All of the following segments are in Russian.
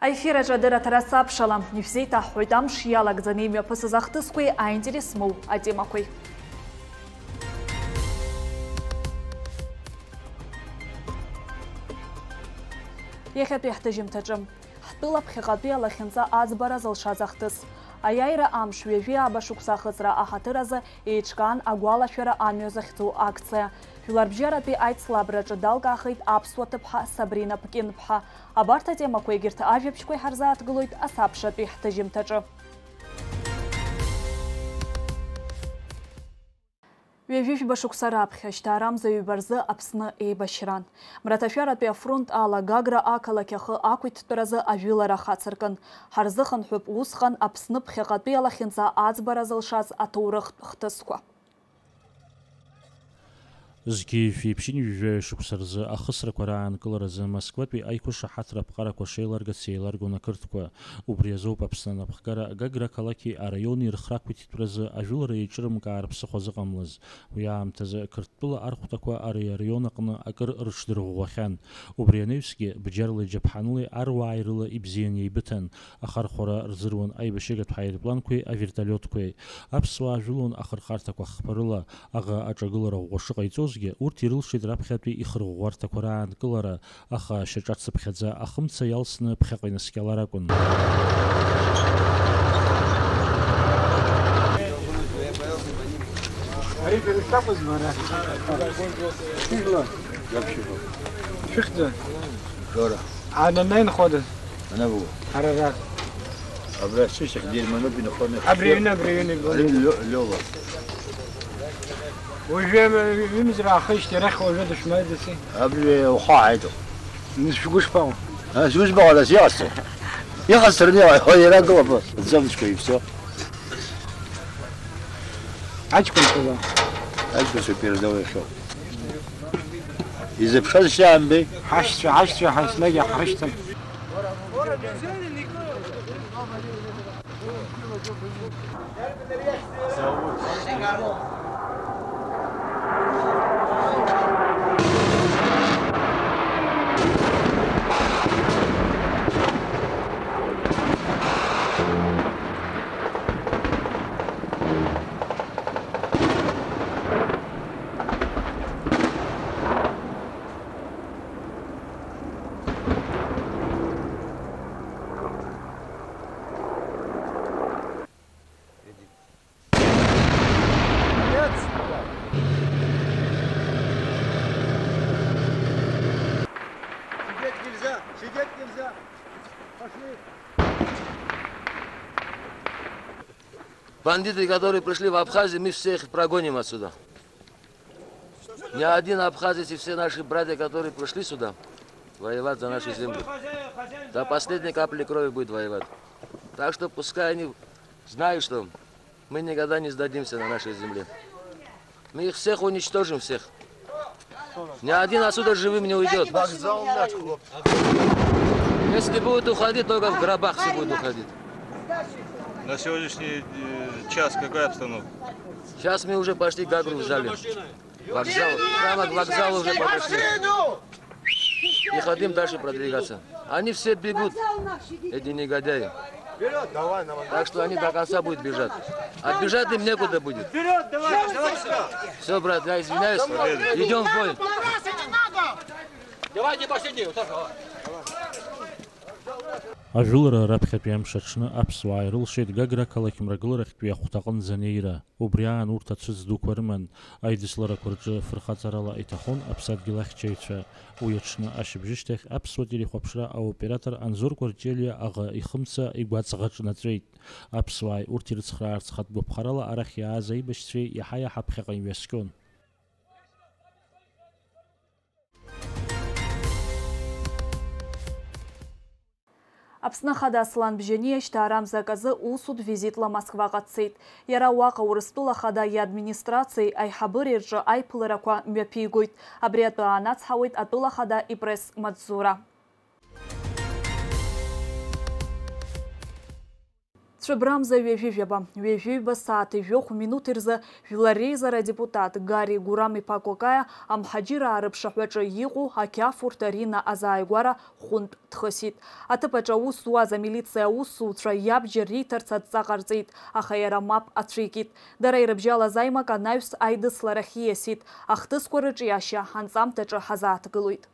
Аефир аҿадыра ҭарасаԥшала, ишәзеиҭаҳҳәоит амш иалагӡаны имҩаԥысыз ахҭысқәеи аинтерес моу атемақәеи. Иахьатәи ҳҭыжьымҭаҿы ҳтәыла ԥхьаҟатәи алахьынҵа аӡбара зылшаз ахҭыс. Аиааира амш ҩажәи абашықәса ахыҵра аҳаҭыр азы еиҿкаан агәалашәара амҩа захьӡу акциа. Жәларбжьаратәи аицлабраҿы далкаахеит аԥсуа ҭыԥҳа Сабрина Пкин-ԥҳа. Абарҭ атемақәа егьырҭ ажәабжьқәа иҳарзааҭгылоит асабшатәи ҳҭыжьымҭаҿы. Ҩажәижәба шықәса раԥхьа шьҭаарамза ҩба рзы Аԥсны еибашьран. Мраҭашәаратәи афронт ала Гагра ақалақь ахы ақәиҭтәразы ажәылара хацыркын. Ҳарзыхынҳәып усҟан Аԥсны ԥхьаҟатәи алахьынҵа аӡбара зылшаз аҭоурыхтә хҭысқәа. Згьы шәиԥшьынҩажәа шықәсарзы ахысрақәа раанкыларазы Москватәи аиқәышаҳаҭра аԥҟарақәа шеиларгац еиларгон ақырҭқәа. Убри азоуп Аԥсны анапхгара Гагра ақалақьи араиони рыхрақәиҭтәразы ажәылара еиҿырымкаар ԥсыхәа зыҟамлаз. Уи аамҭазы Қырҭтәыла архәҭақәа ари араион аҟны акыр рыҽдырӷәӷәахьан. Убри анаҩсгьы бџьарли џьаԥҳанли аруааи рыла ибзиан еибыҭан. Ахархәара рзыруан аибашьыгатә ҳаирпланқәеи аверталиотқәеи. Аԥсуаа жәылон ахырхарҭақәа хԥарыла, аӷа аҿагылара ӷәӷәа шыҟаиҵоз урҭ ирылшеит раԥхьатәи ихырӷәӷәарҭақәа раанкылара, аха шьаҿацыԥхьаӡа ахымца иалсны ԥхьаҟа инаскьалар акәын. Уже вимзра хышти рах уже душмайдси. Абли ухайду. Миш гушпал. А гушпал да ясно. Я хасрни, я рагова. Замочка и все. Ачком туда. Ачком все передавай что. Из обшаз шамби. Хаш наги хашта. Сидеть нельзя. Пошли. Бандиты, которые пришли в Абхазию, мы всех прогоним отсюда. Ни один абхазец и все наши братья, которые пришли сюда воевать за нашу землю, до последней капли крови будет воевать. Так что пускай они знают, что мы никогда не сдадимся на нашей земле. Мы их всех уничтожим, всех. Ни один отсюда живым не уйдет. Если будут уходить, только в гробах все будут уходить. На сегодняшний час какая обстановка? Сейчас мы уже почти Гагру взяли. Вокзал, прямо к вокзалу уже подошли. И хотим дальше продвигаться. Они все бегут, эти негодяи. Так что они до конца будут бежать. А бежать им некуда будет. Все, брат, я извиняюсь. Идем в бой. Давайте последний. Ажәылара раԥхьатәи амш аҽны аԥсуаа ирылшеит Гагра ақалақь мрагыларахьтәи ахәҭаҟынӡа анеира. Убри аан урҭ ацәыӡ дуқәа рыман. Аидысларақәа рҿы фырхаҵарала иҭахон аԥсадгьыл ахьчаҩцәа. Уи аҽны ашьыбжьышьҭахь аԥсуа телехәаԥшра аоператор Анзор Кәарҷелиа аӷа ихымца игәаҵӷаҿ наҵәеит. Аԥсуааи урҭ ирыцхраарц хатәгәаԥхарала арахь иааз аибашьцәеи иаҳа-иаҳа ԥхьаҟа имҩаскьон. Аԥсны Ахада Аслан Бжьаниа шьҭаарамза аказы усуд визитла Москваҟа дцеит. Иара уаҟа Урыстәыла Ахада иадминистрациеи аиҳабыреи рҿы аиԥыларақәа мҩаԥигоит. Абри атәы аанацҳауеит атәыла Ахада ипресс-маҵзура. Цәыбрамза ҩажәижәаба сааты жәохә минут рзы жәларреизара депутат Гари Гурам-иԥа Кокаиа амҳаџьыраа рыԥшаҳәаҿы иҟоу ақьафурҭ Арина азааигәара хәынтә дхысит. Аҭыԥаҿы аус зуаз амилициа аусзуцәа иабџьар риҭарц адҵа ҟарҵеит, аха иара мап ацәикит. Дара ирыбжьалаз аимак анаҩс аидысларахь ииасит. Ахҭысқәа рыҿиашьа анҵамҭаҿы ҳазааҭгылоит.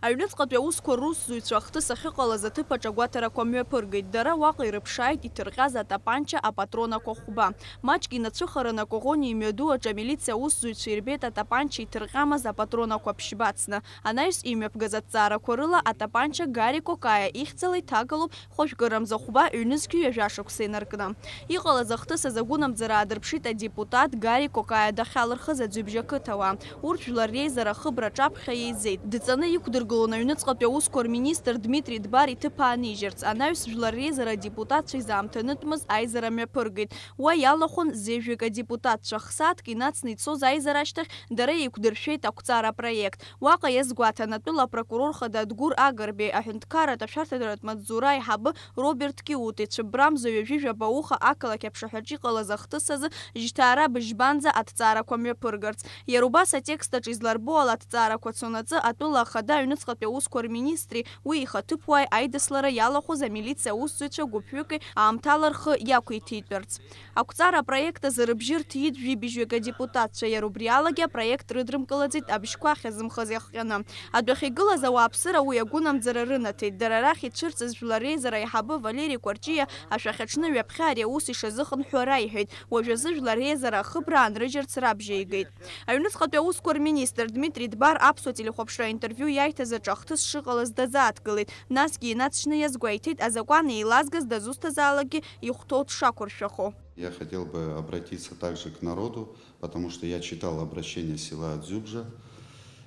Аҩныҵҟатәи аусқәа русзуҩцәа ахҭыс ахьыҟалаз аҭыԥаҿ агәаҭарақәа мҩаԥыргеит. Дара уаҟа ирыԥшааит иҭырҟьаз атапанча, апатронақәа хәба. Маҷк инацәыхараны акоӷони имҩадуаҿ амилициа аусзуҩцәа ирбеит атапанча иҭырҟьамаз апатронақәа ԥшьбацны. Анаҩс имҩаԥгаз аҭҵаарақәа рыла атапанча Гари Кокаиа ихьӡала иҭагалоуп хәажәкырамза хәба ҩнызқьҩ ҩажәашықәса инаркны. Иҟалаз ахҭыс азагәынамӡара аадырԥшит адепутат Гари Кокаиа дахьалырхыз аӡҩыбжьа ақыҭауаа. Урҭ жәлар реизара хыбра ҿаԥхьа еизеит. Дҵаны иқәдыргылон аҩныҵҟатәи аусқәа рминистр Дмитрий Дбар иҭыԥ аанижьырц. Анаҩс жәлар реизара адепутатцәа изаамҭанытәмыз аизара мҩаԥыргеит. Уа иалахәын зежәҩык адепутатцәа хсааҭк инацны ицоз аизара ашьҭахь дара еиқәдыршәеит ақәҵара апроект. Уаҟа иазгәаҭан атәыла апрокурор хада Адгәыр Агарбеи, аҳәынҭқарратә ашәарҭадаратә маҵзура аиҳабы Роберт Киути, Цәыбрамза ҩажәижәаба ауха ақалақь аԥшаҳәаҿы иҟалаз ахҭыс азы жьҭаара быжьбанӡа аҭҵаарақәа мҩаԥыргарц. Иара убас атекст аҿы изларбо ала аҭҵаарақәа цонаҵы атәыла ахада аҩныҵҟатәи аусқәа рминистри уи ихаҭыԥуааи аидыслара иалахәыз амилициа аусзуҩцәа гәыԥҩыки аамҭала рхы иақәиҭитәырц. Ақәҵара апроект азы рыбжьы рҭиит жәибжьҩык адепутатцәа. Иара убри алагьы апроект рыдрымкылаӡеит абжьқәа ахьазымхаз иахҟьаны. Адәахьы игылаз ауааԥсыра уи агәынамӡара рынаҭеит. Дара рахь ицәырҵыз жәлар реизара аиҳабы Валери Кәарҷиа ашәахьаҽны ҩаԥхьа ари аус ишазыхынҳәуара иҳәеит. Уажәазы жәлар реизара ахыбра аанрыжьырц рабжьа игеит. Аҩныҵҟатәи аусқәа рминистр Дмитрий Дбар аԥсуа телехәаԥшра интервиу иаиҭаз аҿы ахҭыс шыҟалаз дазааҭгылеит. Насгьы инаҵшьны иазгәеиҭеит азакәан еилазгаз дазусҭазаалакгьы ихәҭоу дшақәыршәахо. Я хотел бы обратиться также к народу, потому что я читал обращение села Дзюбжа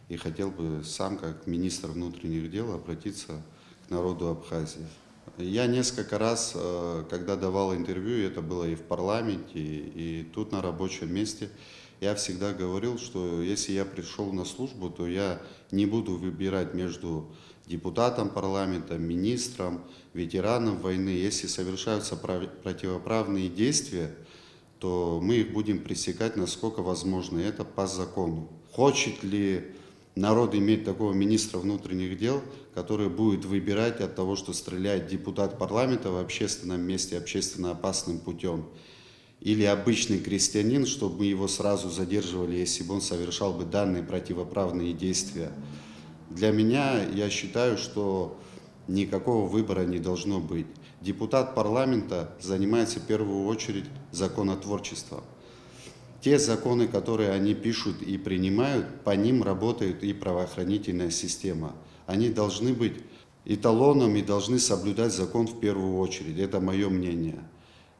и хотел бы сам, как министр внутренних дел, обратиться к народу Абхазии. Я несколько раз, когда давал интервью, это было и в парламенте, и тут на рабочем месте, я всегда говорил, что если я пришел на службу, то я не буду выбирать между депутатом парламента, министром, ветераном войны. Если совершаются противоправные действия, то мы их будем пресекать насколько возможно. Это по закону. Хочет ли народ иметь такого министра внутренних дел, который будет выбирать от того, что стреляет депутат парламента в общественном месте общественно опасным путем, или обычный крестьянин, чтобы мы его сразу задерживали, если бы он совершал бы данные противоправные действия. Для меня, я считаю, что никакого выбора не должно быть. Депутат парламента занимается в первую очередь законотворчеством. Те законы, которые они пишут и принимают, по ним работает и правоохранительная система. Они должны быть эталоном и должны соблюдать закон в первую очередь. Это мое мнение.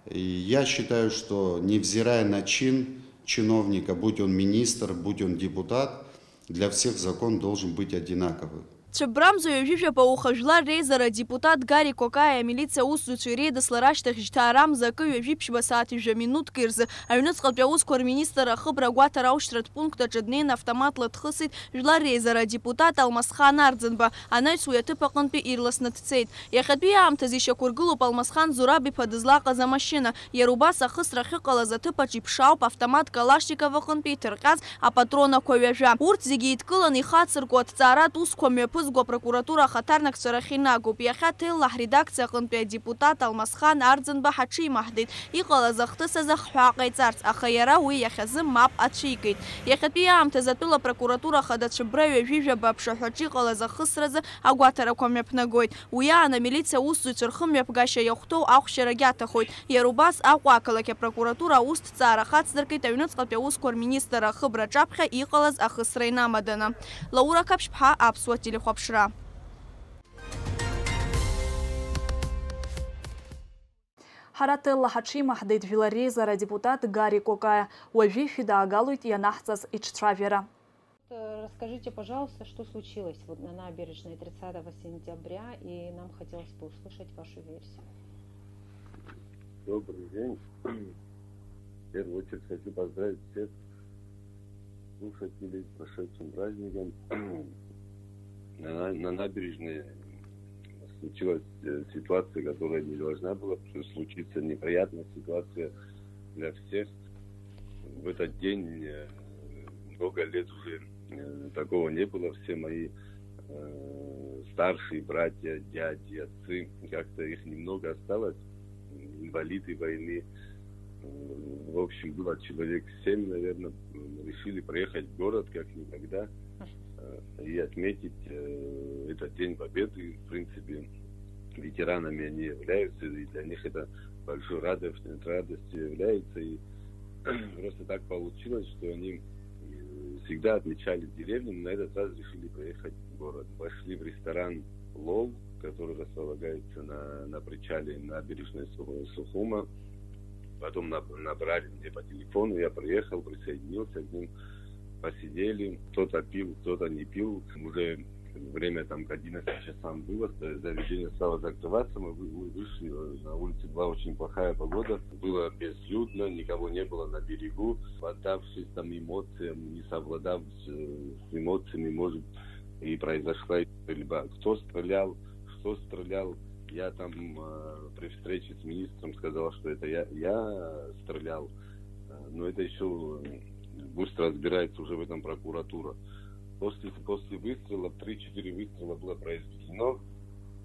И я считаю, что невзирая на чин чиновника, будь он министр, будь он депутат, для всех закон должен быть одинаковый. Цәыбрамза ҩажәижәаба ауха жәлар реизара депутат Гари Кокаиа амилициа аусзуҩцәа иреидыслара ашьҭахь жьҭаарамза акы ҩажәиԥшьба сааҭ ҩажәаминуҭк рзы аҩныҵҟатәи аусқәа рминистр ахыбра агәаҭара аушьҭратә пунктаҿы днеин автоматла дхысит жәлар реизара депутат Алмасхан Арӡынба. Анаҩс уи аҭыԥ аҟынтәи ирласны дцеит. Иахьатәи аамҭазы ишьақәыргылоуп Алмасхан Зураб-иԥа дызлаҟаз амашьына. Иара убас ахысра ахьыҟалаз аҭыԥаҿ иԥшаауп автомат Калашников аҟынтәи иҭырҟьаз апатронақәа ҩажәа. Урҭ зегьы еидкыланы ихацыркуа аҭҵааратә усқәа мҩаԥызго апрокуратура ахаҭарнакцәа рахь инагоуп. Иахьа ҭеллаҳ редакциа аҟынтәи адепутат Алмасхан Арӡынба ҳаҽимаҳдеит. Иҟалаз ахҭыс азы ҳҳәаа ҟаиҵарц, аха иара уи иахьазы мап ацәикит. Иахьатәи аамҭазы атәыла апрокуратура хада Цәыбра ҩажәижәаба аԥшаҳәаҿы иҟалаз ахысразы агәаҭарақәа мҩаԥнагоит. Уи аан амилициа аусзуҩцәа рхы мҩаԥгашьа иахәҭоу ахәшьарагьы аҭахоит. Иара убас Аҟәа ақалақь апрокуратура аус ҭҵаара хацдыркит аҩныҵҟатәи аусқәа рминистр ахыбра ҿаԥхьа иҟалаз ахысра инамаданы. Лаура Каԥшьԥҳа, Аԥсуа телехәаԥшра. Ҳара ҳаҽимаҳдеит жәлар реизара депутат Гари Кокаиа. Уажәы шәидаагалоит ианаҳҵаз иҿцәажәара. Расскажите, пожалуйста, что случилось вот на набережной 30 сентября, и нам хотелось бы услышать вашу версию. Добрый день. В первую очередь хочу поздравить всех слушателей с прошедшим праздником. На набережной случилась ситуация, которая не должна была случиться, неприятная ситуация для всех. В этот день много лет уже такого не было. Все мои старшие братья, дяди, отцы, как-то их немного осталось, инвалиды войны. В общем, было человек 7, наверное, решили приехать в город как никогда и отметить этот День Победы. В принципе, ветеранами они являются, и для них это большой радостью является. И просто так получилось, что они всегда отмечали в деревне, но на этот раз решили приехать в город. Пошли в ресторан «Лов», который располагается на причале набережной Сухума. Потом набрали мне по телефону, я приехал, присоединился к ним, посидели. Кто-то пил, кто-то не пил. Уже время там к 11 часам было, заведение стало закрываться. Мы вышли, на улице была очень плохая погода. Было безлюдно, никого не было на берегу. Поддавшись там эмоциям, не совладав с эмоциями, может, и произошла стрельба. Кто стрелял, что стрелял. Я там при встрече с министром сказал, что это я стрелял, но это еще быстро разбирается уже в этом прокуратура. После выстрела, 3-4 выстрела было произведено,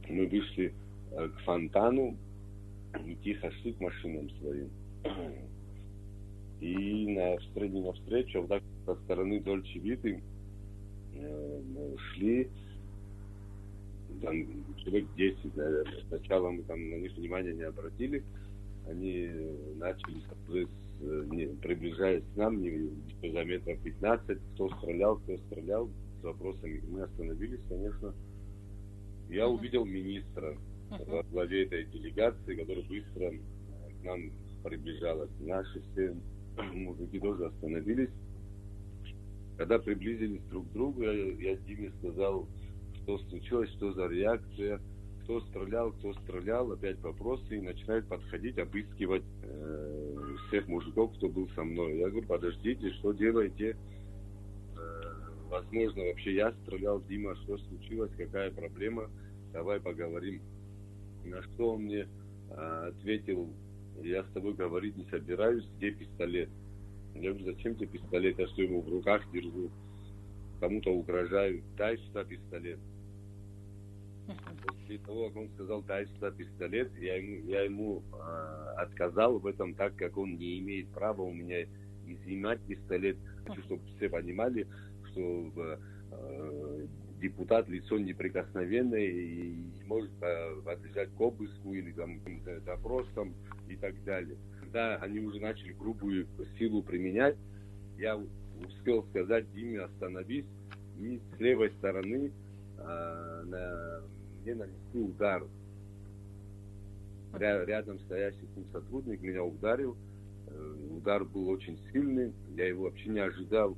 мы вышли к фонтану и тихо шли к машинам своим. И навстречу, вот так со стороны Дольче Виты шли, там человек 10, наверное. Сначала мы там на них внимания не обратили. Они начали, приближаясь к нам, за метров 15, кто стрелял, с вопросами. Мы остановились, конечно. Я увидел министра во главе этой делегации, которая быстро к нам приближалась. Наши все мужики тоже остановились. Когда приблизились друг к другу, я Диме сказал, что случилось, что за реакция, кто стрелял, опять вопросы, и начинают подходить, обыскивать всех мужиков, кто был со мной. Я говорю, подождите, что делаете? Возможно, вообще я стрелял, Дима, что случилось, какая проблема, давай поговорим. На что он мне ответил, я с тобой говорить не собираюсь, где пистолет? Я говорю, зачем тебе пистолет, я что его в руках держу, кому-то угрожаю, дай сюда пистолет. После того, как он сказал, дай сюда пистолет, я ему отказал в этом, так как он не имеет права у меня изъимать пистолет. Хочу, чтобы все понимали, что депутат лицо неприкосновенное и не может подлежать к обыску или там, допросам и так далее. Когда они уже начали грубую силу применять, я успел сказать Диме, остановись, и с левой стороны мне нанесли удар. Рядом стоящий с ним сотрудник меня ударил. Удар был очень сильный, я его вообще не ожидал.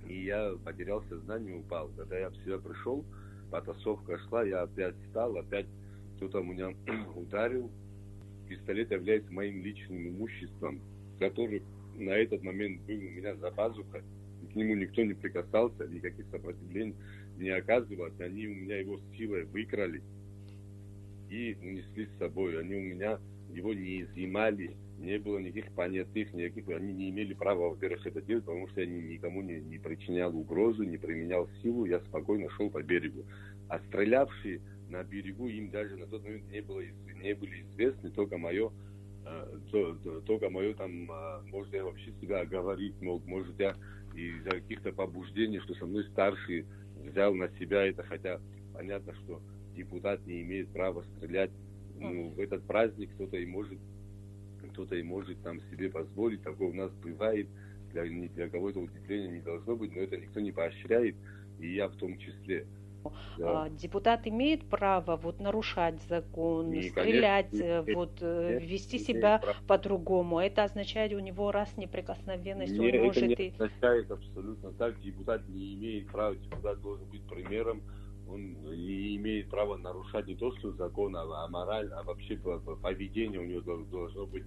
И я потерял сознание, упал. Когда я в себя пришел, потасовка шла, я опять встал, опять кто-то меня ударил. Пистолет является моим личным имуществом, который на этот момент был у меня за пазухой. К нему никто не прикасался, никаких сопротивлений не оказывалось. Они у меня его силой выкрали и унесли с собой. Они у меня его не изъимали, не было никаких понятых, они не имели права, во-первых, это делать, потому что я никому не причинял угрозу, не применял силу, я спокойно шел по берегу. А стрелявшие на берегу им даже на тот момент не были известны, только мое там, может, я вообще себя оговорить мог, может, я из-за каких-то побуждений, что со мной старший взял на себя это, хотя понятно, что депутат не имеет права стрелять. Ну, в этот праздник кто-то и может там себе позволить, такое у нас бывает, для кого-то удивления не должно быть, но это никто не поощряет, и я в том числе. Да. Депутат имеет право нарушать закон, стрелять, вести себя по-другому. Это означает, у него раз неприкосновенность, он может... Это не означает абсолютно так. Депутат не имеет права, депутат должен быть примером. Он не имеет права нарушать не то, что закон, а мораль, а вообще поведение у него должно быть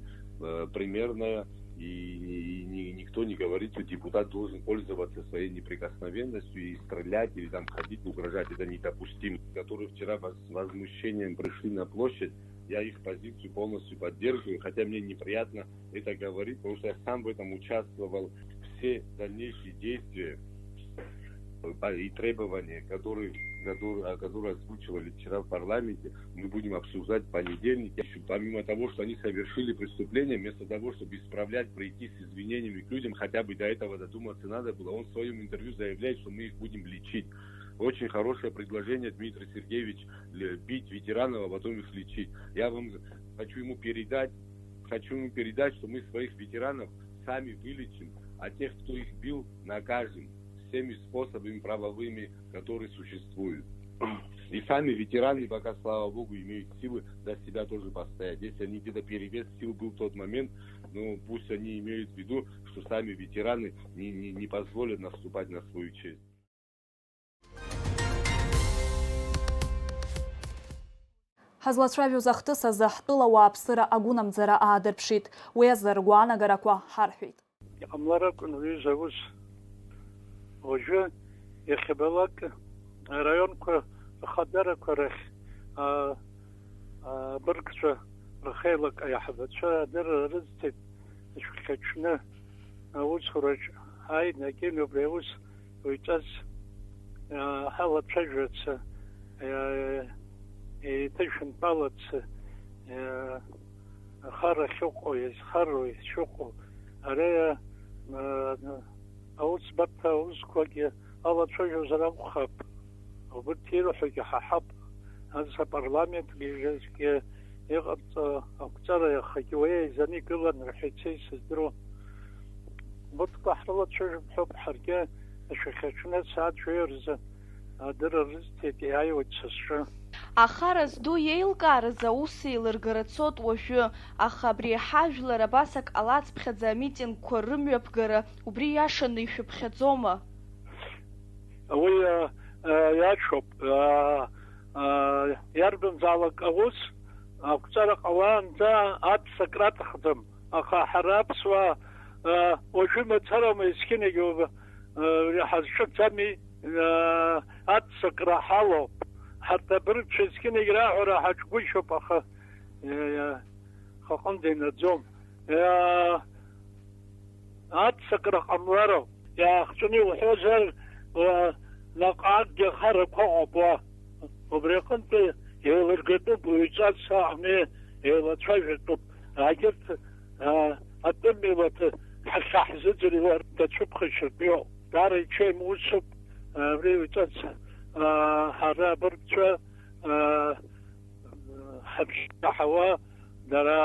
примерное. И никто не говорит, что депутат должен пользоваться своей неприкосновенностью и стрелять или там ходить, угрожать. Это недопустимо. Которые вчера с возмущением пришли на площадь, я их позицию полностью поддерживаю, хотя мне неприятно это говорить, потому что я сам в этом участвовал. Все дальнейшие действия и требования, которые озвучивали вчера в парламенте, мы будем обсуждать в понедельник. Помимо того, что они совершили преступление, вместо того, чтобы исправлять, прийти с извинениями к людям, хотя бы до этого додуматься надо было, он в своем интервью заявляет, что мы их будем лечить. Очень хорошее предложение, Дмитрий Сергеевич, бить ветеранов, а потом их лечить. Я вам хочу ему передать, что мы своих ветеранов сами вылечим, а тех, кто их бил, накажем всеми способами правовыми, которые существуют. И сами ветераны пока, слава богу, имеют силы до себя тоже постоять. Если они где-то перевес сил был в тот момент, ну пусть они имеют в виду, что сами ветераны не позволят наступать на свою честь. Ҳазлацәажәоз ахҭыс азы ҳтәыла уааԥсыра агәынамӡара аадырԥшит. Уи азы ргәаанагарақәа ҳарҳәеит. Иҟамлар акәын ҩыза аус. Уажәы иахьабалак араионқәа рхадарақәа рахь абыргцәа рхеилак аиҳабацәа адырра рызҭеит ишәхьаҽны аусураҿ ааиднакили убри аус уиҵаз ҳалацәажәарц еиҭашәынтәаларц ахара ахьыҟоу иазхароу ишыҟоу ари аусбарҭа аусқәагьы алацәажәозар акәхап. Убырҭ ирҳәогьы ҳаҳап. Ас апарламентгьы иҟарҵо ақәҵара иахагьы уи еизаны игылан рҳәеит са исыздыруа. Урҭқәа ҳрылацәажәап ҳәоуп ҳаргьы ашәахьаҽны сааҭ жәаҩа рзы адырра рызҭеит иааиуеит са сҿы. Ахара зду еилкаарыз аус еилыргара цот уажәы, аха абри ҳажәлар абас ак ҟалацԥхьаӡа амитингқәа рымҩаԥгара убри иашаны ишәыԥхьаӡома? Уи иашоуп. Иарбанзаалак аус ақәҵара ҟалаанӡа аҵак раҭахӡам. Аха ҳара аԥсуаа уажәы мацарама есқьынагьы ҳазҿыцами аҵак раҳалоуп. Ҳарҭ абыргцәа есқьынагьы раҳәара ҳаҿгәышьоуп, аха хаҟынӡа инаӡом. Аццакра ҟамлароуп. Иаахҵәаны иуҳәозар наҟ-ааҭгьы ахарақәа ыҟоуп уа. Убри аҟынтәи еилыргатәуп, уаҩҵас аҳми еилацәажәатәуп. Агьырҭ атәымилаҭ ҳахьаҳзыӡырҩуа дацәыԥхашьатә иоуп. Даара ичеим усуп. Абри уаҩҵас ҳара абыргцәа ҳаԥшьаҳауа дара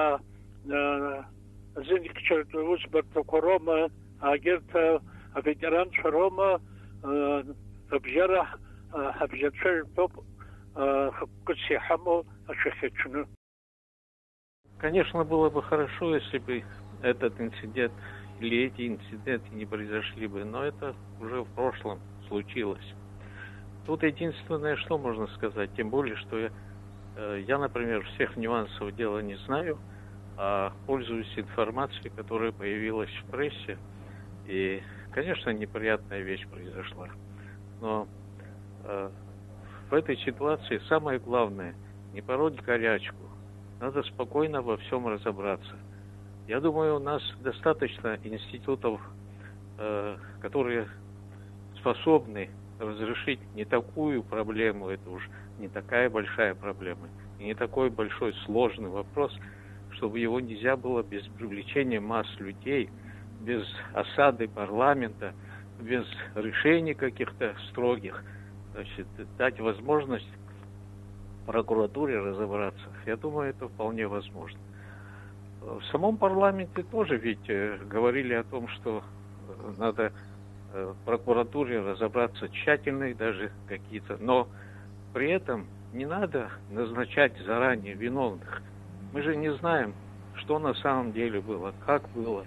зынқьчаратә усбарҭақәа роума, агьырҭ аветеранцәа роума, рыбжьара ҳабжьацәажәатәуп хықәкыс иҳамоу ашәахьаҽны. Конечно, было бы хорошо, если бы этот инцидент или эти инциденты не произошли бы, но это уже в прошлом случилось. Тут единственное, что можно сказать, тем более, что я, например, всех нюансов дела не знаю, а пользуюсь информацией, которая появилась в прессе. И, конечно, неприятная вещь произошла. Но в этой ситуации самое главное — не пороть горячку. Надо спокойно во всем разобраться. Я думаю, у нас достаточно институтов, которые способны разрешить не такую проблему, это уж не такая большая проблема, и не такой большой сложный вопрос, чтобы его нельзя было без привлечения масс людей, без осады парламента, без решений каких-то строгих, значит, дать возможность прокуратуре разобраться. Я думаю, это вполне возможно. В самом парламенте тоже ведь говорили о том, что надо прокуратуре разобраться тщательно и даже какие-то, но при этом не надо назначать заранее виновных. Мы же не знаем, что на самом деле было, как было,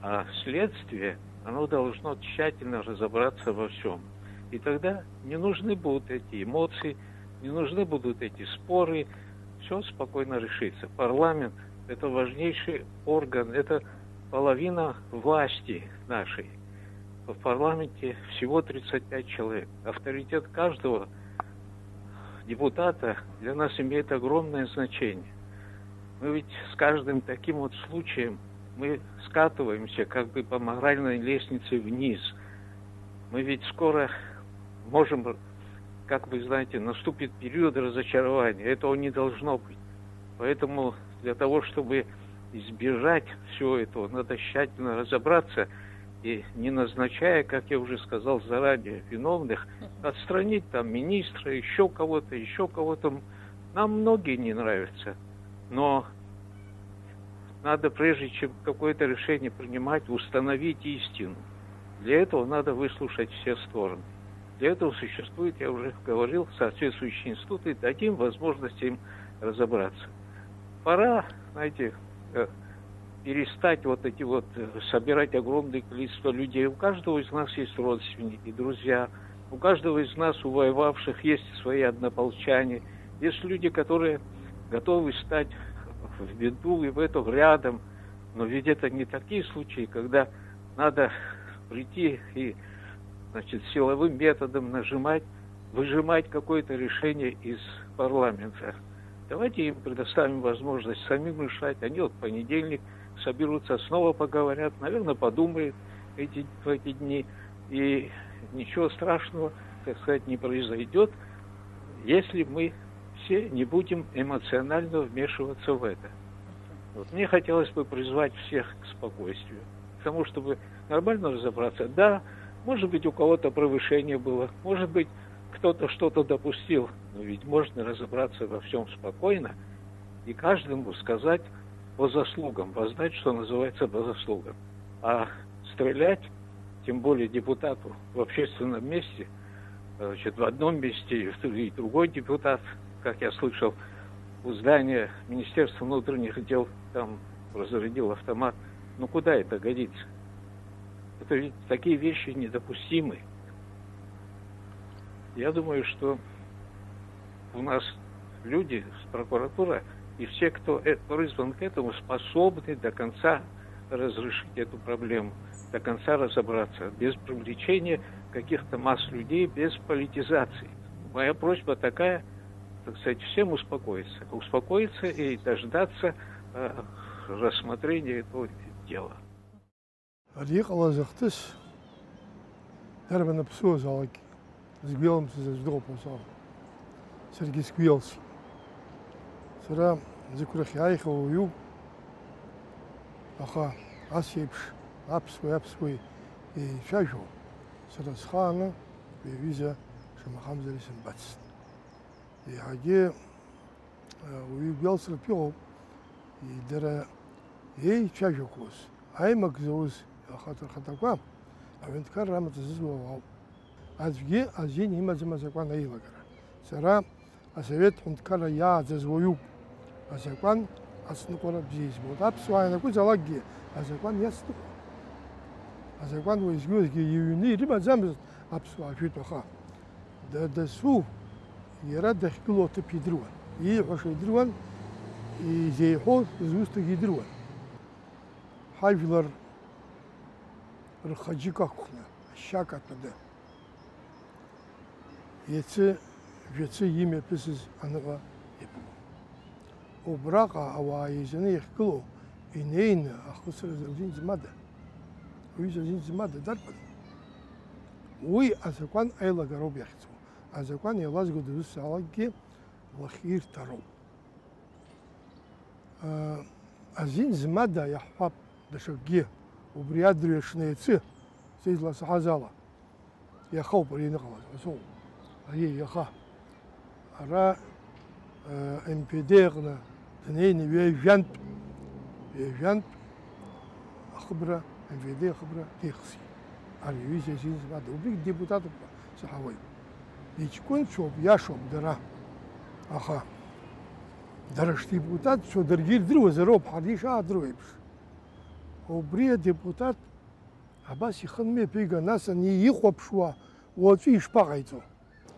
а следствие, оно должно тщательно разобраться во всем. И тогда не нужны будут эти эмоции, не нужны будут эти споры, все спокойно решится. Парламент — это важнейший орган, это половина власти нашей. В парламенте всего 35 человек. Авторитет каждого депутата для нас имеет огромное значение. Мы ведь с каждым таким вот случаем мы скатываемся как бы по моральной лестнице вниз. Мы ведь скоро можем, как вы знаете, наступит период разочарования. Этого не должно быть. Поэтому для того, чтобы избежать всего этого, надо тщательно разобраться и, не назначая, как я уже сказал заранее, виновных, отстранить там министра, еще кого-то. Нам многие не нравятся. Но надо, прежде чем какое-то решение принимать, установить истину. Для этого надо выслушать все стороны. Для этого существует, я уже говорил, соответствующие институты, дадим возможность им разобраться. Пора, знаете, перестать собирать огромное количество людей. У каждого из нас есть родственники, друзья. У каждого из нас, у воевавших, есть свои однополчане. Есть люди, которые готовы стать в беду и в это рядом. Но ведь это не такие случаи, когда надо прийти и, силовым методом выжимать какое-то решение из парламента. Давайте им предоставим возможность самим решать. Они в понедельник соберутся, снова поговорят, наверное, подумают в эти дни. И ничего страшного, так сказать, не произойдет, если мы все не будем эмоционально вмешиваться в это. Вот мне хотелось бы призвать всех к спокойствию, к тому, чтобы нормально разобраться. Да, может быть, у кого-то превышение было, может быть, кто-то что-то допустил, но ведь можно разобраться во всем спокойно и каждому сказать по заслугам, воздать, что называется, по заслугам. А стрелять, тем более депутату в общественном месте, в одном месте и другой депутат, как я слышал, у здания Министерства внутренних дел там разрядил автомат. Ну куда это годится? Это ведь такие вещи недопустимы. Я думаю, что у нас люди, прокуратура и все, кто призван к этому, способны до конца разрешить эту проблему, до конца разобраться, без привлечения каких-то масс людей, без политизации. Моя просьба такая, так сказать, всем успокоиться и дождаться рассмотрения этого дела. Сгвелом се заждал посал. Сергей сгвелся. Сера закурах яйхал ю. Аха, асипш, апсвой и шажу. Сера схана, виза, шамахамзали симбац. И хаге ую гвелся пил. И дера ей шажу кус. Аймак зауз хатаква. А винткар рамат зазвал. Азги азин има замазакван айлагара. Сара асовет хунткара я зазвою. Азакван аснукора бзиз. Вот апсуайна кузалагги. Азакван ясту. Азакван уизгюзги юни рима замз апсуа фитоха. Да су яра дахкило тепидруан. И хошидруан и зейхо зуста гидруан. Хайвилар рхаджика кухна. Шаката да. Яце имя писыз анага епу. Обрака аваизене ихкло инейна ахусра зин змада. Уиза зин змада дарпан. Уи азакван айла гароб яхцу. Азакван ялазгу дус салаги лахир таро. Азин змада яхпап дашаги убриадрю шнейцы сейзла сахазала. Я хау паринахала. هي يخا را امبيديرنا تنين ويجانب خبرة امبيدير خبرة تيخسي على يوزي زين بعد وبيك ديبوتات صحوي يكون شوب ياشوب درا اخا درش ديبوتات شو درجير درو زروب حديش درو يبش وبري ديبوتات عباس يخدمي بيجا ناس اني يخوب شوا وفي شباغيتو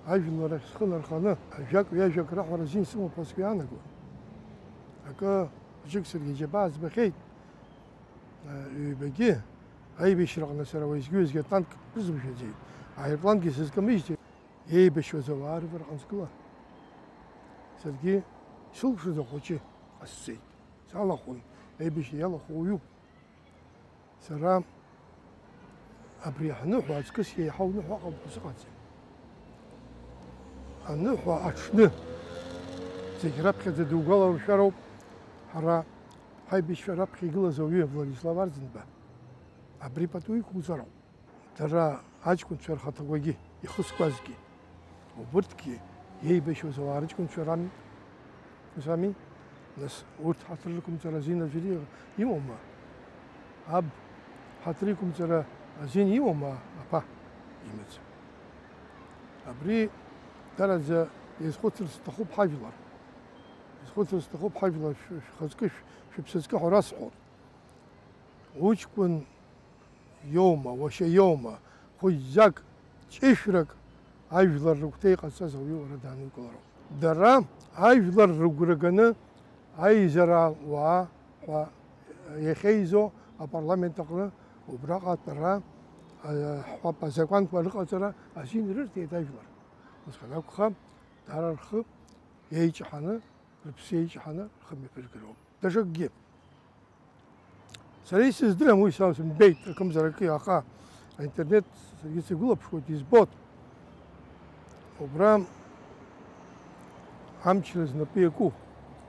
عايشين راح سخن الخانة جاك راح ورزين سمو باسكيانا كون هكا جكسر يجباز بخيت ҩбагьы аибашьраҟны сара уеизгьы-уеизгьы танк рызбжьаӡеит. Аирплангьы сызкамыжьҭеи еибашьуаз ауаа рывараҟны сгылан. Саргьы исылшоз ахәыҷы ҟасҵеит. Салахәын, аибашьра иалахәу уаҩуп. Сара абри аҳныҳәа аҵкыс еиҳау ныҳәа аҟамкәа сыҟаӡам. Аныҳәа аҽны зегь раԥхьаӡа дугәаларшәароуп ҳара ҳаибашьцәа раԥхьа игылаз ауаҩы Владислав Арӡынба. Абри пату иқәуҵароуп. Дара аҷкәынцәа рхаҭақәагьы ихызкуазгьы, убырҭгьы еибашьуаз ауаа рыҷкәынцәа рами. Ами, нас урҭ ҳаҭыр рықәымҵара азин аӡәыр имоума? Аб ҳаҭыр иқәымҵара азин имоума аԥа имаӡам. Абри дараӡа иазхәыцырц сҭахуп ҳажәлар. Иазхәыцырц сҭахуп ҳажәлар шәхаҵкы, шәыԥсыҵкы ҳәа расҳәон. Уҷкәын иоума, уашьа иоума, хәыҷӡак, ҷышәрак ажәлар рыгәҭа иҟаҵаз ауаҩы уара даанукылароуп. Дара ажәлар рыгәра ганы аизарауаа ҳәа иахьеизо апарламент аҟны убраҟа атәара азакәанқәа рыҟаҵара азин рырҭеит ажәлар. Усҟан акәха дара рхы еиҷаҳаны, рыԥсы еиҷаҳаны рхы мҩаԥыргароуп. Даҽакгьы. Сара исыздырам уи сымбеит акымзаракы, аха аинтернет саргьы сигәылаԥшуеит, избоит. Убра амчра знапы иаку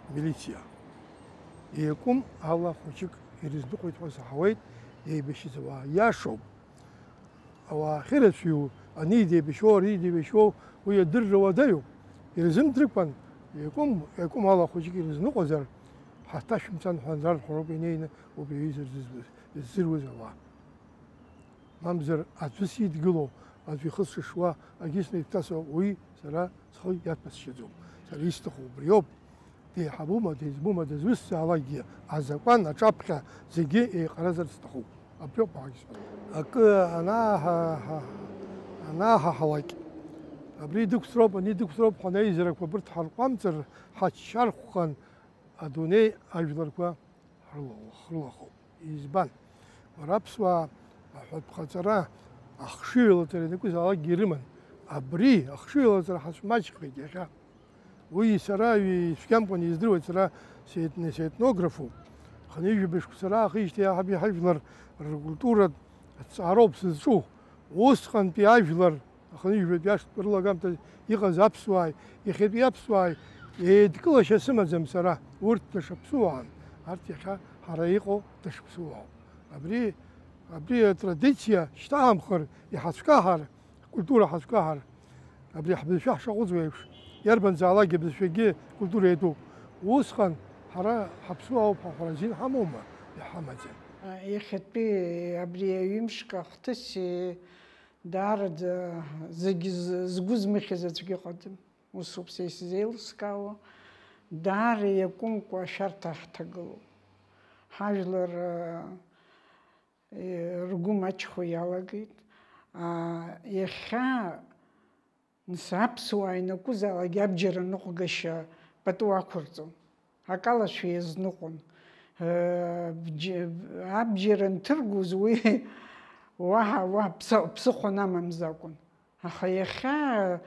милициа. Иакәым ала хәыҷык ирызныҟәеит ҳәа саҳауеит, еибашьыз ауаа иашоуп. Ауаа ахьырацәаҩу, ани деибашьуоу, ари деибашьуоу, уи адырра уадаҩуп. Ирзымдрыкәан, иакәым ала хәыҷык ирызныҟәозар, ҳаҭашәымцан ҳәа нарҳәароуп инеины убри аҩыза ззыруаз ауаа. Мамзар аӡәы сидгылоу, аӡәы ихы сшышуа, акгьы снеидҭасуа, уи сара схы иаҭәасшьаӡом. Сара исҭаху убриоуп. Деиҳабума, деизбума, дызусҭзаалакгьы азакәан аҿаԥхьа зегьы еиҟаразар сҭахуп. Абриоуп ҳагьсҳәа. Акы анааҳаҳалак, абри дықәсроуп, ани дықәсроуп ҳәа анаизарақәа абырҭ ҳарҟәамҵыр, ҳаччархәхан адунеи ажәларқәа ҳрылахоуп. Избан? Уара аԥсуаа аҳәатәҟаҵара ахшыҩлаҵара ианакәызаалакгьы ирыман. Абри ахшыҩлаҵара ҳацәмаҷхеит иахьа. Уи сара ицәгьамкәан издыруеит, сара сетнографуп. Ханижәабжьқәа сара ахижьҭеи ҳажәлар ркультуратә ҭҵаароуп сызҿу. Усҟантәи ажәлар аханижәбатәи ашҭа рылагамҭа иҟаз аԥсуааи, иахьатәи аԥсуааи еидкылашьа сымаӡам сара. Урҭ дашаԥсуаан. Арҭ иахьа ҳара иҟоу дашԥсуаауп. Абри атрадициа шьҭаҳамхар, иҳацәкаҳар, акультура ҳацәкаҳар, абри ҳбызшәа ҳшаҟәыҵуа еиԥш, иарбанзаалакгьы абызшәагьы культура иатәуп. Усҟан ҳара ҳаԥсуаауп ҳәа ҳара азин ҳамоума? Иҳамаӡам. Иахьатәи абри аҩымшк ахҭыс даараӡа зегьы згәы змыхьыз аӡәгьы ыҟаӡам. Усоуп са исзеилыскаауа. Даара иакәымкәа ашәарҭа ҳҭагылоуп. Ҳажәлар ргәы маҷхо иалагеит. Иахьа аԥсуаа инакәызаалакгьы абџьар аныҟәгашьа пату ақәырҵон. Акалашәа иазныҟәон. Абџьар анҭыргоз уи уаҳа ԥсыхәа намамзакәын. Аха иахьа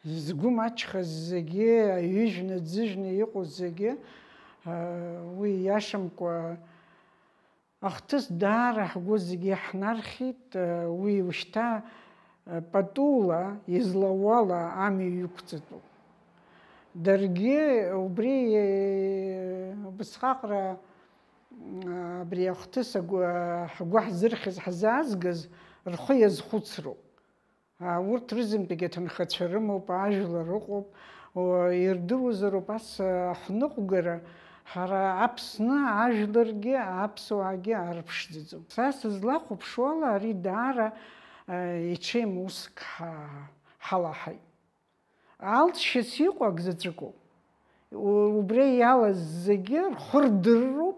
згәы маҷхаз зегьы, аҩыжәны, ӡыжәны иҟоу зегьы, уи иашамкәа ахҭыс даара ҳгәы зегьы ҳнархьит. Уи ушьҭа патула, излауала амҩа иқәҵатәуп. Даргьы убри убасҟаҟара абри ахҭыс ҳгәы ҳзырхьыз, ҳзаазгаз рхы иазхәыцроуп. Урҭ рызынтәигьы аҭынхацәа рымоуп, ажәлар ыҟоуп, ирдыруазароуп ас ҳныҟәгара ҳара Аԥсны ажәларгьы аԥсуаагьы арԥшӡаӡом. Са сызлахәаԥшуа ала ари даара иҽеим уск ҳалаҳаит. Алҵшьас иҟоу ак заҵәыкоуп. Убри иалаз зегьы рхы рдырроуп,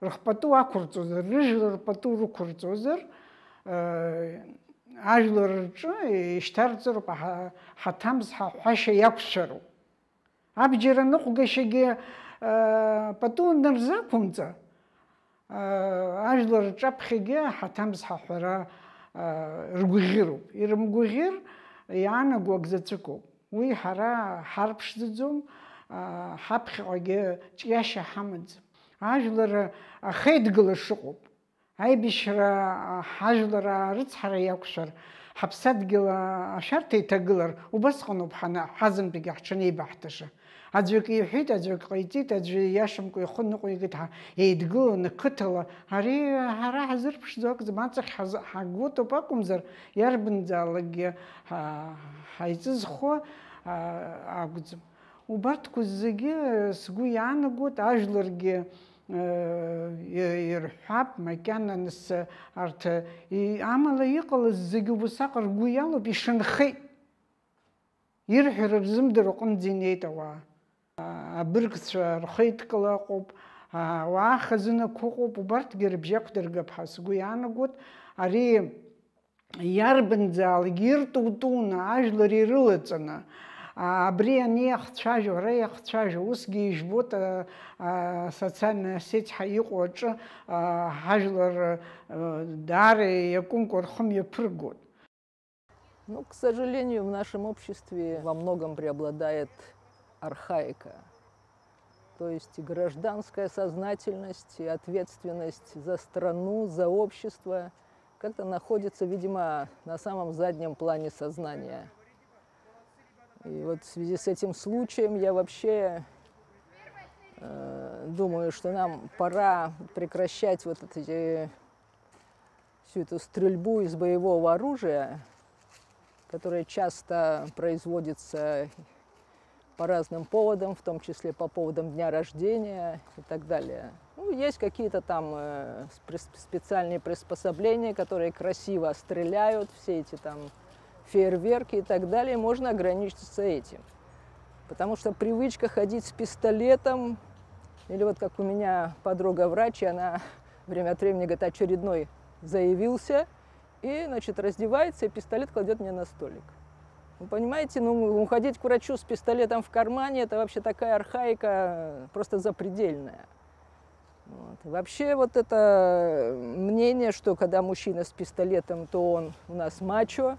рыхпату ақәырҵозар, рыжәлар рпату рықәырҵозар, ажәлар рҿы ишьҭарҵароуп, ҳаҭамз ҳаҳәашьа иақәшәароуп. Абџьар аныҟәгашьагьы пату нарзақәымҵа, ажәлар рҿаԥхьагьы ҳаҭамз ҳаҳәара ргәыӷьыроуп. Ирымгәыӷьыр иаанаго ак заҵәыкоуп. Уи ҳара ҳарԥшӡаӡом, ҳаԥхьаҟагьы ҿиашьа ҳамаӡам. Ажәлар ахеидгыла шыҟоуп. Аибашьра ҳажәлар рыцҳара иақәшәар, ҳаԥсадгьыл ашәарҭа иҭагылар, убасҟаноуп ҳазынтәигьы ҳҽанеибаҳҭаша. Аӡәк иҳәит, аӡәк ҟаиҵеит, аӡәы иашамкәа ихы ныҟәигеит, еидгыланы қыҭала. Ари ҳара ҳазырԥшӡо акәӡам, аҵахь ҳагәыҭоуп акәымзар, иарбанзаалакгьы ҳаиҵызхуа акәӡам. Убарҭқәа зегьы сгәы иаанагоит, ажәларгьы ирҳәап, макьананыс арҭ амала иҟалаз зегьы убасаҟ ргәы иалоуп, ишанхеит. Ирҳәара рзымдыруа аҟынӡа инеит ауаа. Абыргцәа рхеидкыла ыҟоуп, ауаа хазынақәа ыҟоуп, убарҭгьы рыбжьақәдыргап ҳәа сгәы иаанагоит. Ари иарбанзаалакгьы иртутуны, ажәлар ирылаҵаны, абри ани иахцәажәо, ара иахцәажәо, усгьы ижәбоит асоциальная сеть иҟоу аҿы ҳажәлар даара иакәымкәа рхы мҩаԥыргоит. Ну, к сожалению, в нашем обществе во многом преобладает архаика. То есть гражданская сознательность и ответственность за страну, за общество как-то находится, видимо, на самом заднем плане сознания. И вот в связи с этим случаем я вообще думаю, что нам пора прекращать вот всю эту стрельбу из боевого оружия, которая часто производится по разным поводам, в том числе по поводам дня рождения и так далее. Ну, есть какие-то там специальные приспособления, которые красиво стреляют, все эти там фейерверки и так далее, можно ограничиться этим. Потому что привычка ходить с пистолетом, или вот как у меня подруга-врач, она время от времени, говорит, очередной заявился, и, значит, раздевается, и пистолет кладет мне на столик. Вы понимаете, ну, уходить к врачу с пистолетом в кармане, это вообще такая архаика просто запредельная. Вот. Вообще вот это мнение, что когда мужчина с пистолетом, то он у нас мачо,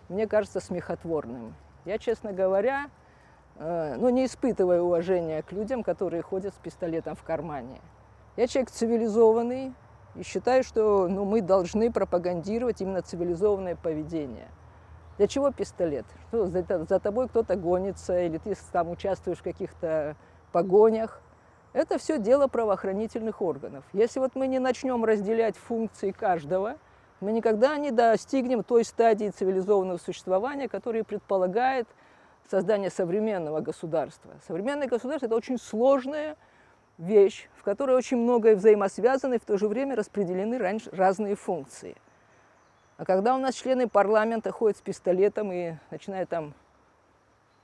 мне кажется смехотворным. Я, честно говоря, ну, не испытываю уважения к людям, которые ходят с пистолетом в кармане. Я человек цивилизованный и считаю, что мы должны пропагандировать именно цивилизованное поведение. Для чего пистолет? Что, за тобой кто-то гонится, или ты там участвуешь в каких-то погонях. Это все дело правоохранительных органов. Если вот мы не начнем разделять функции каждого, мы никогда не достигнем той стадии цивилизованного существования, которая предполагает создание современного государства. Современное государство – это очень сложная вещь, в которой очень многое взаимосвязано и в то же время распределены разные функции. А когда у нас члены парламента ходят с пистолетом и начинают там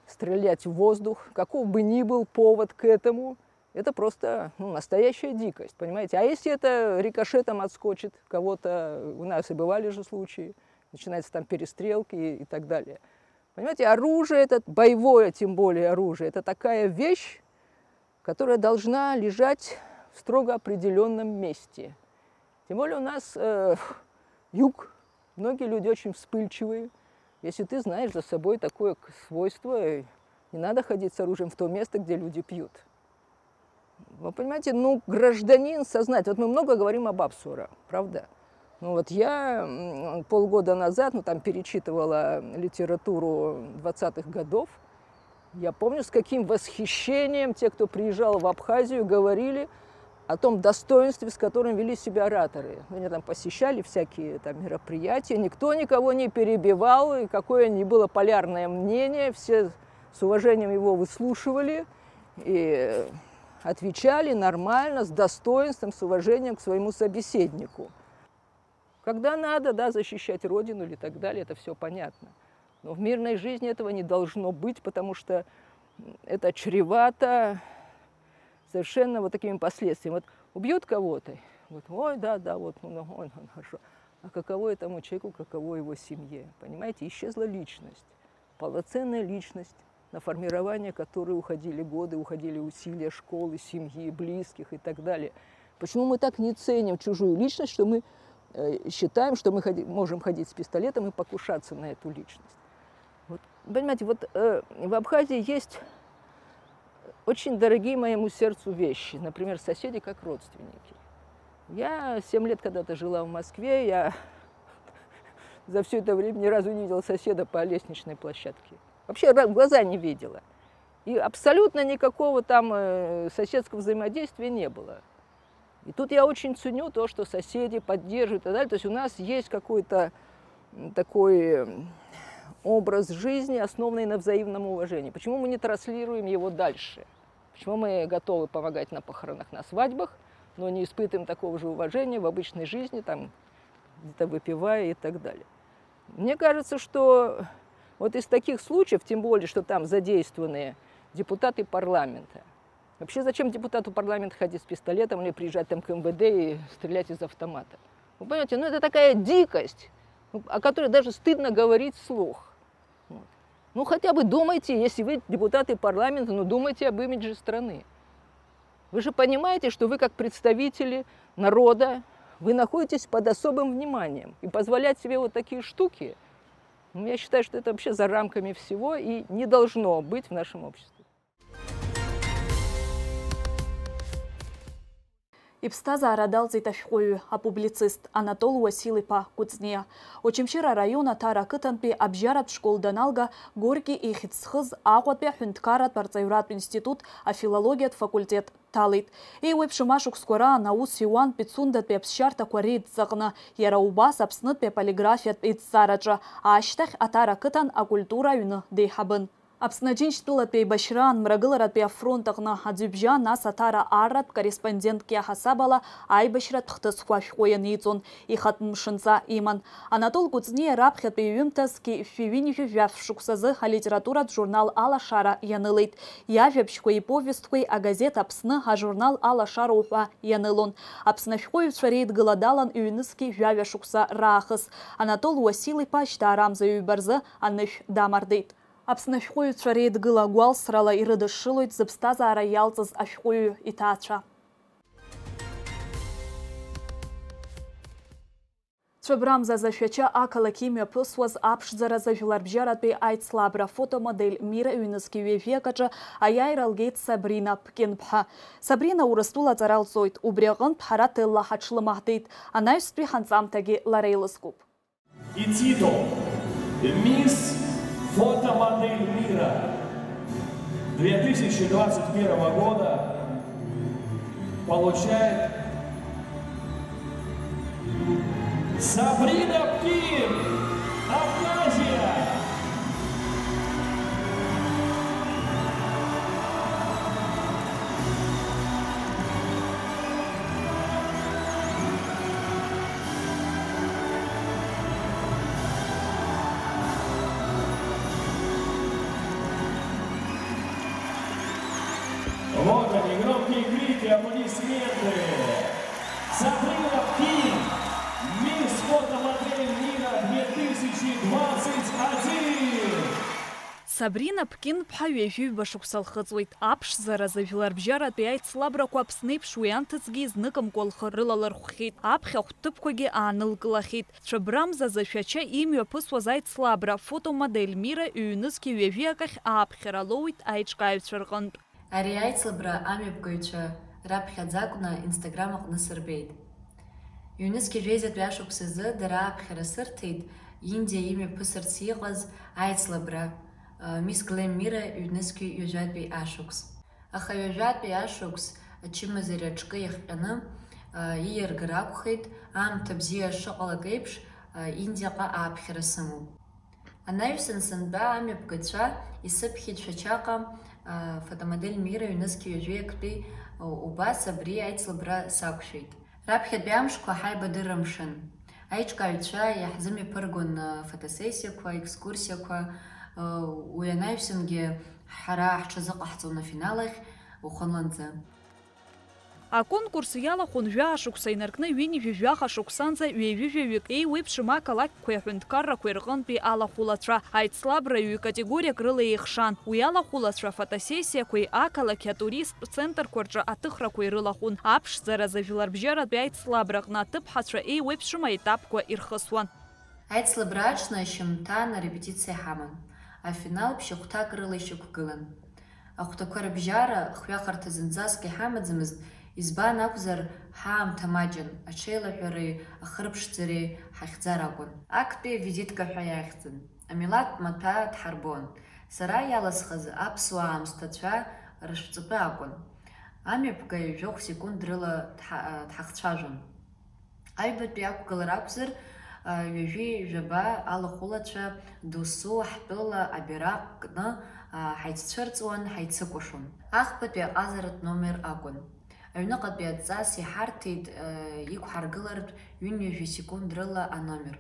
стрелять в воздух, каков бы ни был повод к этому, это просто настоящая дикость, понимаете? А если это рикошетом отскочит кого-то, у нас и бывали же случаи, начинаются там перестрелки и так далее. Понимаете, оружие, это боевое, тем более оружие, это такая вещь, которая должна лежать в строго определенном месте. Тем более у нас юг, многие люди очень вспыльчивые. Если ты знаешь за собой такое свойство, не надо ходить с оружием в то место, где люди пьют. Вы понимаете, гражданин сознательный. Вот мы много говорим об Абсура, правда? Вот я полгода назад, там перечитывала литературу 20-х годов. Я помню, с каким восхищением те, кто приезжал в Абхазию, говорили о том достоинстве, с которым вели себя ораторы. Они там посещали всякие там мероприятия, никто никого не перебивал, и какое ни было полярное мнение, все с уважением его выслушивали и отвечали нормально, с достоинством, с уважением к своему собеседнику. Когда надо, да, защищать Родину или так далее, это все понятно. Но в мирной жизни этого не должно быть, потому что это чревато совершенно вот такими последствиями. Вот убьют кого-то, вот, ой, да, вот, ой, хорошо. А каково этому человеку, каково его семье? Понимаете, исчезла личность, полноценная личность, на формирование которой уходили годы, уходили усилия школы, семьи, близких и так далее. Почему мы так не ценим чужую личность, что мы считаем, что мы можем ходить с пистолетом и покушаться на эту личность? Вот, понимаете, вот в Абхазии есть очень дорогие моему сердцу вещи. Например, соседи как родственники. Я 7 лет когда-то жила в Москве, я за все это время ни разу не видела соседа по лестничной площадке. Вообще в глаза не видела. И абсолютно никакого там соседского взаимодействия не было. И тут я очень ценю то, что соседи поддерживают и так далее. То есть у нас есть какой-то такой образ жизни, основанный на взаимном уважении. Почему мы не транслируем его дальше? Почему мы готовы помогать на похоронах, на свадьбах, но не испытываем такого же уважения в обычной жизни, там, где-то выпивая и так далее? Мне кажется, что вот из таких случаев, тем более, что там задействованы депутаты парламента. Вообще, зачем депутату парламента ходить с пистолетом или приезжать там к МВД и стрелять из автомата? Вы понимаете, ну это такая дикость, о которой даже стыдно говорить вслух. Вот. Ну хотя бы думайте, если вы депутаты парламента, ну думайте об имидже страны. Вы же понимаете, что вы как представители народа, вы находитесь под особым вниманием. И позволять себе вот такие штуки, ну, я считаю, что это вообще за рамками всего и не должно быть в нашем обществе. Ипстазаара далҵит ашәҟәыҩҩы, апублицист Анатол Уасил-иԥа Кәыҵниа. Очамчыра района Тара қыҭантәи абжьаратә школ даналга Горки ихьыӡсхыз Аҟәатәи аҳәынҭқарратә арҵаҩратә институт афилологиатә факультет ҭалеит. Еиуеиԥшым ашықәсқәа раан аус иуан Пицундатәи аԥсшьарҭақәа реидҵаҟны, иара убас Аԥснытәи аполиграфиатә еидҵараҿы, ашьҭахь Атара қыҭан акультура аҩны деиҳабын. Аԥсны Џьынџьтәылатәи еибашьраан Мрагыларатәи афронт аҟны аӡҩыбжьа, нас Атара арратә корреспондентки аҳасаб ала аибашьратә хҭысқәа ашәҟәы ианиҵон, ихатә мшынҵа иман. Анатол Кәыҵниа раԥхьатәи ҩымҭазгьы шәи-ҩажәа шықәсазы алитературатә журнал Алашара ианылеит. Иажәабжьқәеи иповестқәеи агазет Аԥсны ажурнал Алашароуп ҳәа ианылон. Аԥсны ашәҟәыҩҩцәа реидгыла далан ҩнызқьи жәаҩа шықәса раахыс. Анатол Уасил-иԥа шьҭаарамзаҩҩба рзы анышә дамардеит. Аԥсны ашәҟәыҩҩцәа реидгыла гәалсрала ирыдышшылоит зыԥсҭазаара иалҵыз ашәҟәыҩҩы иҭаацәа. Цәыбрамзаз ашәача ақалақь имҩаԥысуаз аԥшӡаразы жәларбжьаратәи аицлабра фотомодель Мира ҩнызқьи ҩажәиак аҿы аиааира лгеит Сабрина Ԥкьынԥҳа. Сабрина Урыстәыла аҵара лҵоит, убри аҟнытә ҳара ҭелла ҳаҽлымаҳдеит, анаҩстәи ҳанҵамҭагьы лара илызкуп. Фотомодель мира 2021 года получает Сабрина Птин, Абхазия. Вот они, громкие крики, аплодисменты. Сабрина Птин, мисс фотомодель мира 2021. Сабрина Ԥкьынԥҳа ҩажәиҩба шықәса лхыҵуеит. Аԥшӡаразы жәларбжьаратәи аицлабрақәа Аԥсны еиԥш уи анҭыҵгьы изныкымкәа лхы рылалырхәхьеит. Аԥхьа хәҭыԥқәагьы аанылкылахьеит. Цәыбрамзаз ашәача имҩаԥысуаз аицлабра фотомодель Мира ҩнызқьи ҩажәиак ахь ааԥхьара лоуит аиҿкааҩцәа рҟынтә. Ари аицлабра амҩаԥгаҩцәа раԥхьаӡа акәны Инстаграм аҟны сырбеит. Ҩнызқьи жәеизатәи ашықәсазы дара аԥхьара сырҭеит Индиа имҩаԥысырц иҟаз аицлабра Мисс Глем Мира ҩнызқьи ҩажәатәи ашықәс. Аха ҩажәатәи ашықәс ачымазаҩ аҿкы иахҟьаны ииаргара акәхеит, аамҭа бзиа шыҟалак еиԥш Индиаҟа ааԥхьара сымоуп. Анаҩсан сантәа амҩаԥгацәа исыԥхьеит шәачаҟа фотомодель Мира ҩнызқьи ҩажәиактәи убас абри аицлабра сақәшәеит. Раԥхьатәи амшқәа ҳаибадырра мшын. Аиҿкааҩцәа иаҳзымҩаԥыргон фотосессиақәа, екскурсиақәа, уи анаҩсангьы ҳара ҳҽазыҟаҳҵон афинал ахь ухәыланӡа. Аконкурс иалахәын жәашықәса инаркны ҩынҩажәаха шықәсанӡа ҩеижәижәаҩык еиуеиԥшым ақалақьқәеи аҳәынҭқаррақәеи рҟынтәи алахәылацәа аицлабра ҩ-категориак рыла еихшан. Уи алахәылацәа фотосессиақәеи ақалақь атуристтә центрқәа рҿы аҭыхрақәа ирылахәын. Аԥшӡаразы жәларбжьаратәи аицлабраҟны аҭыԥҳацәа еиуеиԥшым аетапқәа ирхысуан. Аицлабра аҽны шьамҭан арепетициа ҳаман. Афинал ԥшьахәҭак рыла ишьақәгылан. Ахәҭақәа рыбжьара хҩахарҭа зынӡаск иҳамаӡамызт, избан акәзар ҳаамҭа маҷын, аҽеилаҳәареи ахырԥшӡареи ҳахьӡар акәын. Актәи визитка ҳәа иахьӡын. Амилаҭтә маҭәа дҳарбон. Сара иаласхыз аԥсуаа аамсҭацәа рышәҵатәы акәын. Амҩаԥгаҩ жәохә секунд рыла дҳахцәажәон. Аҩбатәи ақәгылара акәзар, ҩажәи жәаба алахәылацәа досу ҳтәыла абираҟ кны ҳаиццәырҵуан, ҳаицыкәашон. Ахԥатәи аҟазаратә номер акәын. Аҩныҟатәи адҵас иҳарҭеит иқәҳаргылартә ҩынҩажәи секунд рыла аномер.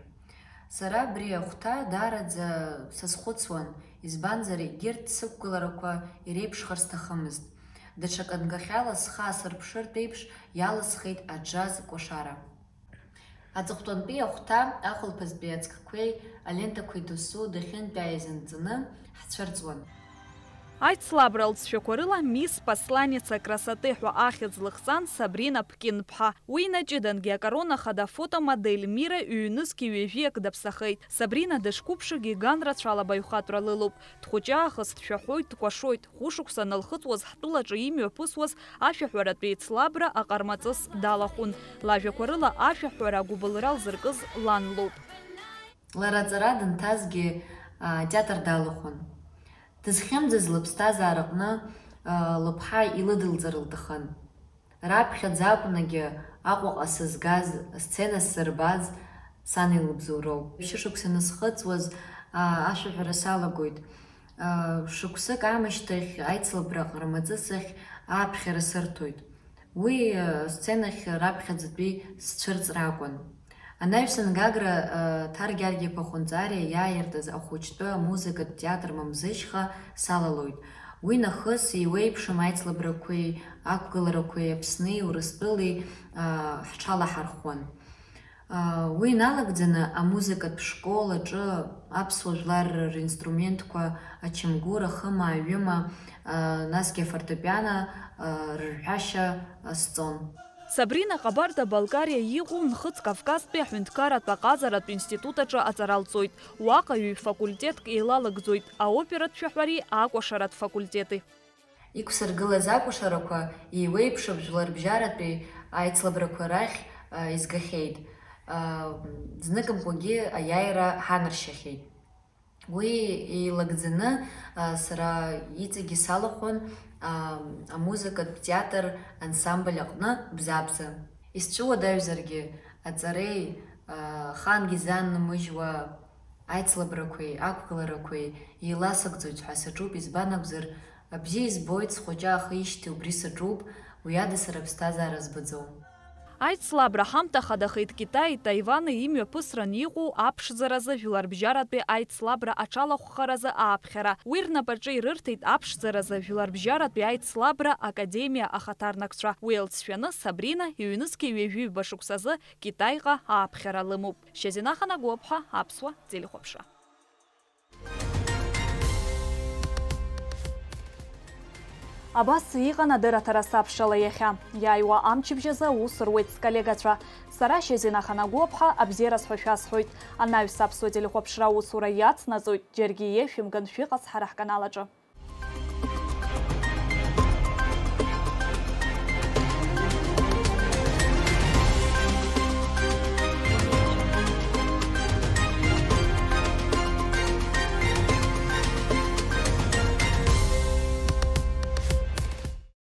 Сара абри ахәҭа даараӡа сазхәыцуан, избанзар егьырҭ сықәгыларақәа иреиԥшхар сҭахымызт. Даҽа кангахьала схы асырԥшыртә еиԥш иалысхит аџаз кәашара. Аҵыхәтәантәи ахәҭа ахәылԥазтәи ацкқәеи алентақәеи досу дахьынтәааиз анҵаны ҳцәырҵуан. Аицлабра лҵшәақәа рыла мисс посланица красоты ҳәа ахьӡ лыхҵан Сабрина Ԥкин-ԥҳа. Уи наҷыдангьы акорона хада фотомодель Мира ҩ-нызқьи ҩажәиак даԥсахеит. Сабрина дышқәыԥшыгьы ганрацәала баҩхатәра лылоуп. Дхәыҷаахыс дшәаҳәоит, дкәашоит. Хәышықәса налхыҵуаз ҳтәылаҿы имҩаԥысуаз ашәаҳәаратәи еицлабра аҟармаҵыс далахәын. Лажәақәа рыла ашәаҳәара агәыбылра лзыркыз лан лоуп. Лара аҵара данҭазгьы театр далахәын. Дызхьымӡаз лыԥсҭазаараҟны лыԥҳа илыдылҵар лҭахын. Раԥхьаӡа акәнагьы Аҟәаҟа сызгаз, асцена сзырбаз сан илыбзоуроуп. Шьышықәса насхыҵуаз ашәаҳәара салагоит. Шықәсык аамышьҭахь аицлабра аҟармаҵысахь ааԥхьара сырҭоит. Уи сценахь раԥхьаӡатәи сцәырҵра акәын. Анаҩсан Гагра Ҭаргьаргьиԥа Хәынҵариа иааиртыз ахәыҷтәы амузыкатә театр Мамзышьха салалоит. Уи нахыс иуеиԥшым аицлабрақәеи, ақәгыларақәеи Аԥсни, Урыстәылеи ҳҽалаҳархәуан. Уи иналагӡаны амузыкатә школ аҿы аԥсуа жәлар ринструментқәа ачамгәыр, ахыма, аҩыма, насгьы афортепиано рырҳәашьа сҵон. Сабрина Ҟабарда-Балкариа иҟоу Нхыҵ Кавказтәи аҳәынҭқарратә аҟазаратә институт аҿы аҵара лҵоит. Уаҟа ҩ-факультетк еилагӡоит, аоператә шәаҳәареи акәашаратә факультети. Иқәсыргылаз акәашарақәа иеиуеиԥшым жәларбжьаратәи аицлабрақәа рахь изгахьеит. Зныкымкәагьы аиааира ҳанаршьахьеит. Уи еилагӡаны сара иҵегьы салахәын амузыкатә театр ансамбль аҟны Бзабза. Исцәуадаҩзаргьы аҵареи хангьы заннымыжьуа аицлабрақәеи, ақәгыларақәеи еиласыгӡоит ҳәа саҿуп, избан акәзар, бзиа избоит, схәыҷы ахишьҭи убри саҿуп, уи ада сара аԥсҭазаара збаӡом. Аицлабра ҳамҭахадахеит Китаи, Таивани имҩаԥысран иҟоу аԥшӡаразы жәларбжьаратәи аицлабра аҽалахәхаразы ааԥхьара. Уи рнапаҿы ирырҭеит аԥшӡаразы жәларбжьаратәи аицлабра академиа ахаҭарнакцәа. Уи илҵшәаны Сабрина иҩнызқьи ҩажәи башықәсазы Китаиҟа ааԥхьара лымоуп. Шьазина Ханагәыԥҳа, Аԥсуа телехәаԥшра. Абас иҟан адырраҭара саԥшала иахьа. Иааиуа амчыбжьазы ус руеит сколлегацәа. Сара Шьазина Ханагәыԥҳа абзиара сҳәашәасҳәоит. Анаҩс Аԥсуа телехәаԥшра усура иацнаҵоит. Џьаргьы иеиашәымган шәыҟаз ҳара ҳканал аҿы.